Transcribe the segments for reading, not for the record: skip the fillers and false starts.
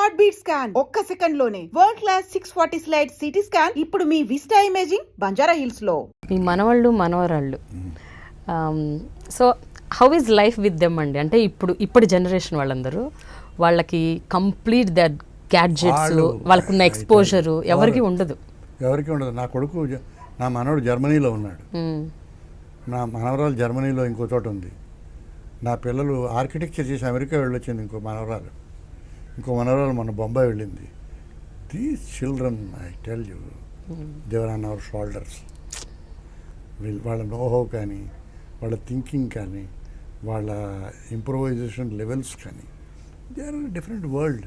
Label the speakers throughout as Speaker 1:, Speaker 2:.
Speaker 1: Heart beat scan ఒక్క second లోనే world class 640 slide CT scan ఇప్పుడు మీ విస్టా ఇమేజింగ్ బంజారా హిల్స్ లో.
Speaker 2: మీ మనవాళ్ళు మనవరాళ్ళు, so how is life with them అండి? అంటే ఇప్పటి జనరేషన్ వాళ్ళందరూ, వాళ్ళకి కంప్లీట్ దట్ గ్యాడ్జెట్స్, వాళ్ళకున్న ఎక్స్పోజరు ఎవరికి ఉండదు.
Speaker 3: నా కొడుకు, నా మనవడు జర్మనీలో ఉన్నాడు, నా మనవరాలు జర్మనీలో ఇంకో చోట ఉంది, నా పిల్లలు ఆర్కిటెక్చర్ చేసి అమెరికా వెళ్ళొచ్చింది ఇంకో మనవరాలు మన బొంబాయి వెళ్ళింది. These children, I tell you, they are on our shoulders. వాళ్ళ నోహో కానీ, వాళ్ళ థింకింగ్ కానీ, వాళ్ళ ఇంప్రూవైజేషన్ లెవెల్స్ కానీ, they are in different world.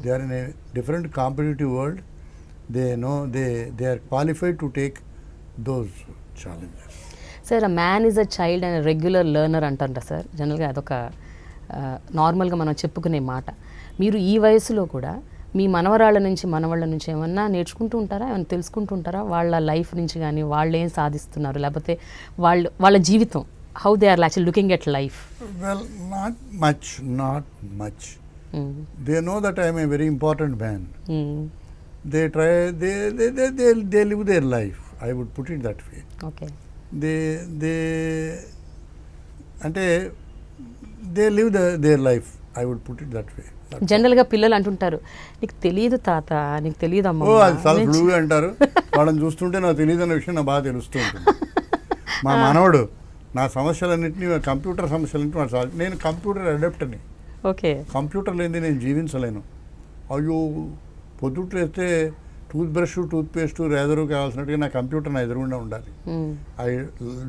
Speaker 3: They are in a different competitive world. They are qualified to take those challenges.
Speaker 2: Sir, a man is a child and regular learner అంటారా సార్? జనరల్గా అదొక నార్మల్గా మనం చెప్పుకునే మాట. మీరు ఈ వయసులో కూడా మీ మనవరాళ్ళ నుంచి మనవాళ్ళ నుంచి ఏమన్నా నేర్చుకుంటూ ఉంటారా, ఏమైనా తెలుసుకుంటూ ఉంటారా? వాళ్ళ లైఫ్ నుంచి కానీ, వాళ్ళు ఏం సాధిస్తున్నారు, లేకపోతే వాళ్ళ జీవితం, how they are actually looking at life?
Speaker 3: Well, not much. They know that I am a very important man. They try, they live their life. I would put it that way.
Speaker 2: Okay.
Speaker 3: They live their life. I would put it that way.
Speaker 2: జనరల్గా పిల్లలు అంటుంటారు, నీకు తెలియదు తాత, నీకు తెలియదు అమ్మ.
Speaker 3: అది చాలా ఫ్లూగా అంటారు. వాళ్ళని చూస్తుంటే నాకు తెలియదు అన్న విషయం నాకు బాగా తెలుస్తూ ఉంటుంది. మా మనవడు నా సమస్యలన్నింటినీ, కంప్యూటర్ సమస్యలన్నింటినీ, నేను కంప్యూటర్ అడాప్టర్ని.
Speaker 2: ఓకే.
Speaker 3: కంప్యూటర్ లేనిది నేను జీవించలేను. అయ్యో, పొద్దుట్లు వేస్తే toothbrush, toothpaste, razor కావాల్సినట్టుగా నా కంప్యూటర్ నా ఎదురుగుండా ఉండాలి. I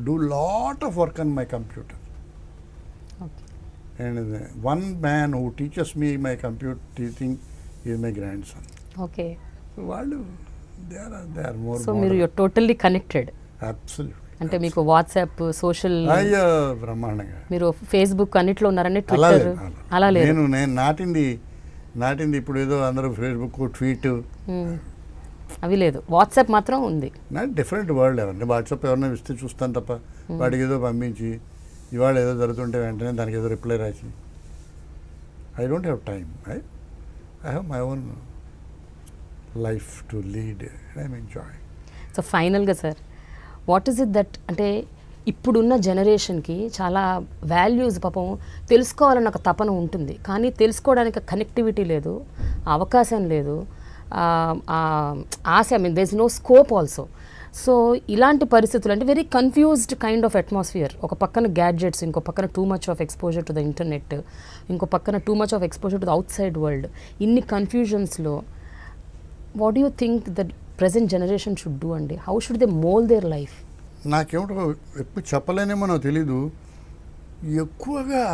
Speaker 3: do lot of work on my computer. And one man who teaches me my computer teaching is my grandson.
Speaker 2: Okay.
Speaker 3: So they are more.
Speaker 2: So you're totally connected.
Speaker 3: Absolutely.
Speaker 2: అంటే మీకు WhatsApp, social,
Speaker 3: బ్రహ్మాండంగా
Speaker 2: మీరు Facebook అన్నిట్లో ఉన్నారని, Twitter అలా లేదు.
Speaker 3: నేను నాటింది ఇప్పుడు ఏదో అందరూ ఫేస్బుక్, ట్వీట్
Speaker 2: అవి లేదు. వాట్సాప్ మాత్రం ఉంది.
Speaker 3: నా డిఫరెంట్ వరల్డ్. ఎవరిని వాట్సాప్ ఎవరైనా ఇస్తే చూస్తాను తప్ప, వాడికి ఏదో పంపించి ఇవాళ ఏదో జరుగుతుంటే వెంటనే దానికి ఏదో రిప్లై రాసి, I don't have time. I have my own life to lead. I enjoy.
Speaker 2: So ఫైనల్గా sir, what is it that, అంటే ఇప్పుడున్న జనరేషన్కి చాలా వాల్యూస్ పాపం తెలుసుకోవాలన్న ఒక తపన ఉంటుంది, కానీ తెలుసుకోవడానికి కనెక్టివిటీ లేదు, అవకాశం లేదు, ఆశ, I mean there is no scope also. So ఇలాంటి పరిస్థితులు, అంటే very confused kind of atmosphere. ఒక పక్కన గ్యాడ్జెట్స్, ఇంకో పక్కన too much of exposure to the internet, ఇంకో పక్కన too much of exposure to the outside world. ఇన్ని కన్ఫ్యూజన్స్లో what you think the present generation should do అండి? How should they mould their life?
Speaker 3: నాకేమిటో ఎక్కువ చెప్పలేనేమో నాకు తెలీదు. ఎక్కువగా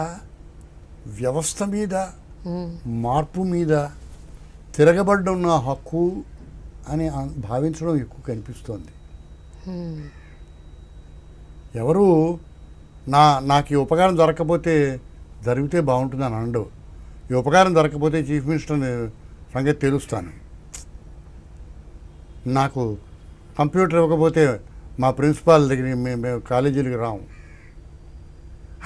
Speaker 3: వ్యవస్థ మీద, మార్పు మీద తిరగబడ్డ హక్కు అని భావించడం ఎక్కువ కనిపిస్తోంది. ఎవరు నాకు ఈ ఉపకారం జరగకపోతే జరిగితే బాగుంటుందని అనడు. ఈ ఉపకారం జరగకపోతే చీఫ్ మినిస్టర్ సంగతి తెలుస్తాను, నాకు కంప్యూటర్ ఇవ్వకపోతే మా ప్రిన్సిపాల్ దగ్గర మేము కాలేజీలకు రాము.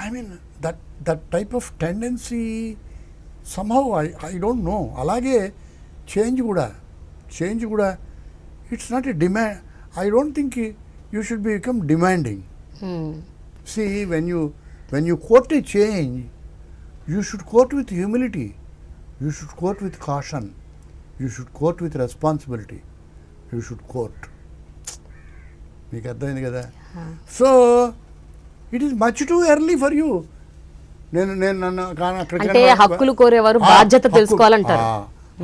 Speaker 3: I mean that type of tendency somehow I don't know. అలాగే చేంజ్ కూడా it's not a demand. I don't think you should become demanding. See, when you court a change, you should court with humility, you should court with caution, you should court with responsibility, you should court. మీకు అర్థమైంది కదా? So it is much too early for you.
Speaker 2: అంటే హక్కులు కోరేవారు బాధ్యత తెలుసుకోవాలంటారు.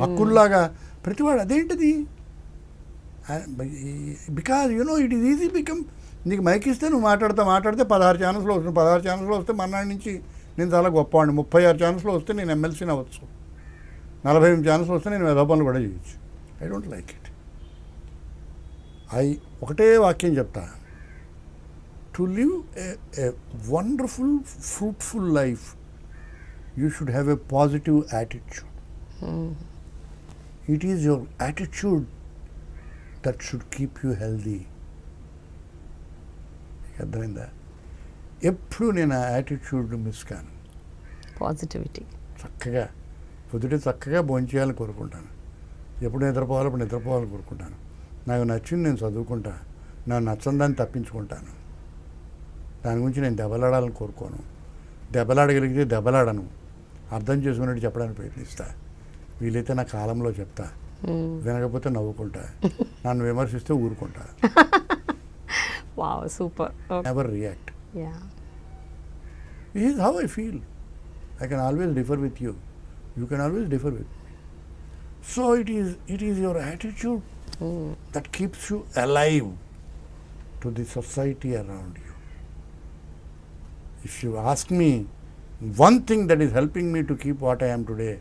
Speaker 3: హక్కుల్లాగా ప్రతివాడు అదేంటిది? Because it is easy become. నీకు mic ఇస్తే నువ్వు మాట్లాడితే 16 ఛానల్స్లో వస్తుంది. 16 ఛానల్స్లో వస్తే మన్నాడి నుంచి నేను చాలా గొప్పవాడిని. 36 ఛానల్స్లో వస్తే నేను ఎమ్మెల్సీని అవ్వచ్చు. 48 ఛానల్స్లో వస్తే నేను వెధపనులు కూడా చేయొచ్చు. I don't like it. ఒకటే వాక్యం చెప్తా, to live a wonderful fruitful life you should have a positive attitude. It is your attitude that should keep you healthy. అర్థమైందా? ఎప్పుడు నేను ఆ యాటిట్యూడ్ మిస్ కాను.
Speaker 2: పాజిటివిటీ,
Speaker 3: చక్కగా పొద్దుటే చక్కగా భోంచేయాలని కోరుకుంటాను, ఎప్పుడు నిద్రపోవాలో అప్పుడు నిద్రపోవాలని కోరుకుంటాను, నాకు నచ్చింది నేను చదువుకుంటా, నాకు నచ్చని దాన్ని తప్పించుకుంటాను, దాని గురించి నేను దెబ్బలాడాలని కోరుకోను, దెబ్బలాడగలిగితే దెబ్బలాడను, అర్థం చేసుకున్నట్టు చెప్పడానికి ప్రయత్నిస్తా, వీలైతే నా కాలంలో చెప్తా, వినకపోతే నవ్వుకుంటా, నన్ను విమర్శిస్తే ఊరుకుంటా.
Speaker 2: Wow, super.
Speaker 3: Never react.
Speaker 2: Ya.
Speaker 3: This is how I feel. I can always differ with you. You can always differ with me. So it is your attitude that keeps you alive to the society around you. If you ask me, one thing that is helping me to keep what I am today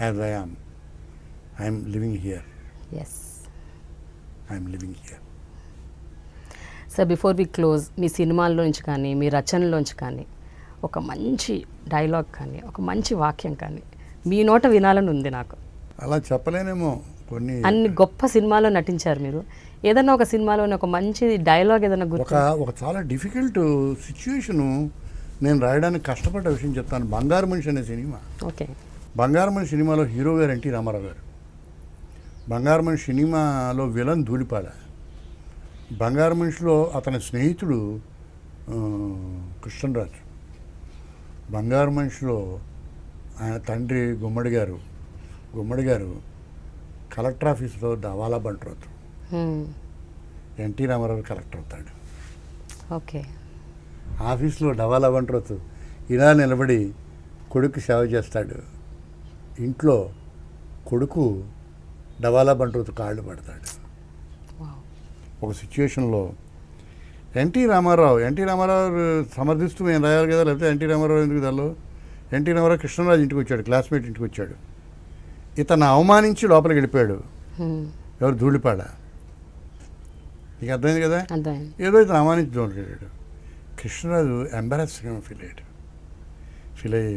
Speaker 3: as I am living here.
Speaker 2: Yes
Speaker 3: I am living here.
Speaker 2: Sir, before we close, మీ సినిమాల్లోంచి కానీ మీ రచనలోంచి కానీ ఒక మంచి dialogue కానీ ఒక మంచి వాక్యం కానీ మీ నోట వినాలని ఉంది నాకు.
Speaker 3: అలా చెప్పలేనేమో కొన్ని.
Speaker 2: అన్ని గొప్ప సినిమాలో నటించారు మీరు. ఏదైనా ఒక సినిమాలోని ఒక మంచి డైలాగ్ ఏదైనా గుర్తు?
Speaker 3: ఒక చాలా డిఫికల్ట్ సిచ్యుయేషను నేను రాయడానికి కష్టపడ్డ విషయం చెప్తాను. బంగారు మనిషి అనే సినిమా.
Speaker 2: ఓకే.
Speaker 3: బంగారు మనిషి సినిమాలో హీరో గారు ఎన్టీ రామారావు గారు. బంగారు మనిషి సినిమాలో విలన్ ధూళిపాడ. బంగారు మనిషిలో అతని స్నేహితుడు కృష్ణరాజు. బంగారు మనిషిలో ఆయన తండ్రి గుమ్మడి గారు కలెక్టర్ ఆఫీస్లో దవాలా బంట్రోతు. ఎన్టీ రామారావు కలెక్టర్ అవుతాడు.
Speaker 2: ఓకే.
Speaker 3: ఆఫీస్లో డవాలా బంట్రోతు ఇలా నిలబడి కొడుకు సేవ చేస్తాడు. ఇంట్లో కొడుకు డవాలా బంట్రోతు కాళ్ళు పడతాడు. ఒక సిచ్యుయేషన్లో ఎన్టీ రామారావు సమర్థిస్తూ మేము రాయాలి కదా, లేకపోతే ఎన్టీ రామారావు ఎందుకు దానిలో ఎన్టీ రామారావు కృష్ణరాజు ఇంటికి వచ్చాడు, క్లాస్మేట్ ఇంటికి వచ్చాడు. ఇతను అవమానించి లోపలికి వెళ్ళిపోయాడు. ఎవరు? ధూళిపాడ. నీకు అర్థమైంది కదా. ఏదో ఇతను అవమానించి లోపలికి వెళ్ళాడు. కృష్ణరాజు ఎంబారస్గా ఫీల్ అయ్యి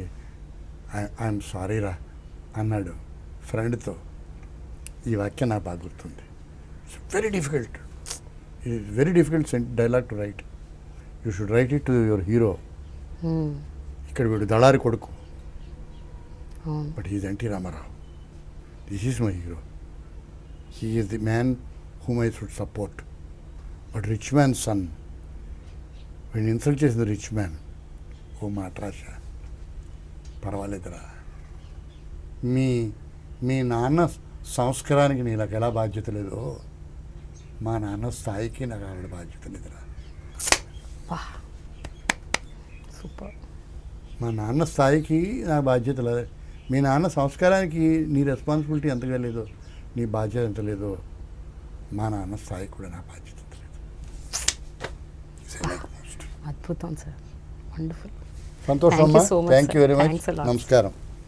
Speaker 3: ఐఎమ్ సారీరా అన్నాడు ఫ్రెండ్తో. ఈ వాక్యం నాకు బాగా గుర్తుంది. It's very difficult. It is very difficult dialogue to write. You should write it to your hero. ఇక్కడ వీడు దళారి కొడుకు, but he is NT Ramarao. This is my hero. He is the man whom I should support. But rich man son, వీడిని insult చేసింది rich man. ఓ మాట్రాష, పర్వాలేదురా, మీ నాన్న సంస్కారానికి నీకు ఎలా బాధ్యత లేదో మా నాన్న స్థాయికి నాకు ఆవిడ బాధ్యత లేదురా.
Speaker 2: సూపర్.
Speaker 3: మా నాన్న స్థాయికి నాకు బాధ్యత లేదు. మీ నాన్న సంస్కారానికి నీ రెస్పాన్సిబిలిటీ ఎంతగా లేదో, నీ బాధ్యత ఎంత లేదో, మా నాన్న స్థాయికి కూడా నా బాధ్యత ఎంత లేదు.
Speaker 2: అద్భుతం సార్. వండర్ఫుల్.
Speaker 3: సంతోషం.
Speaker 2: Thank you so much,
Speaker 3: thank you
Speaker 2: sir.
Speaker 3: Very much.
Speaker 2: Thanks a lot.
Speaker 3: నమస్కారం.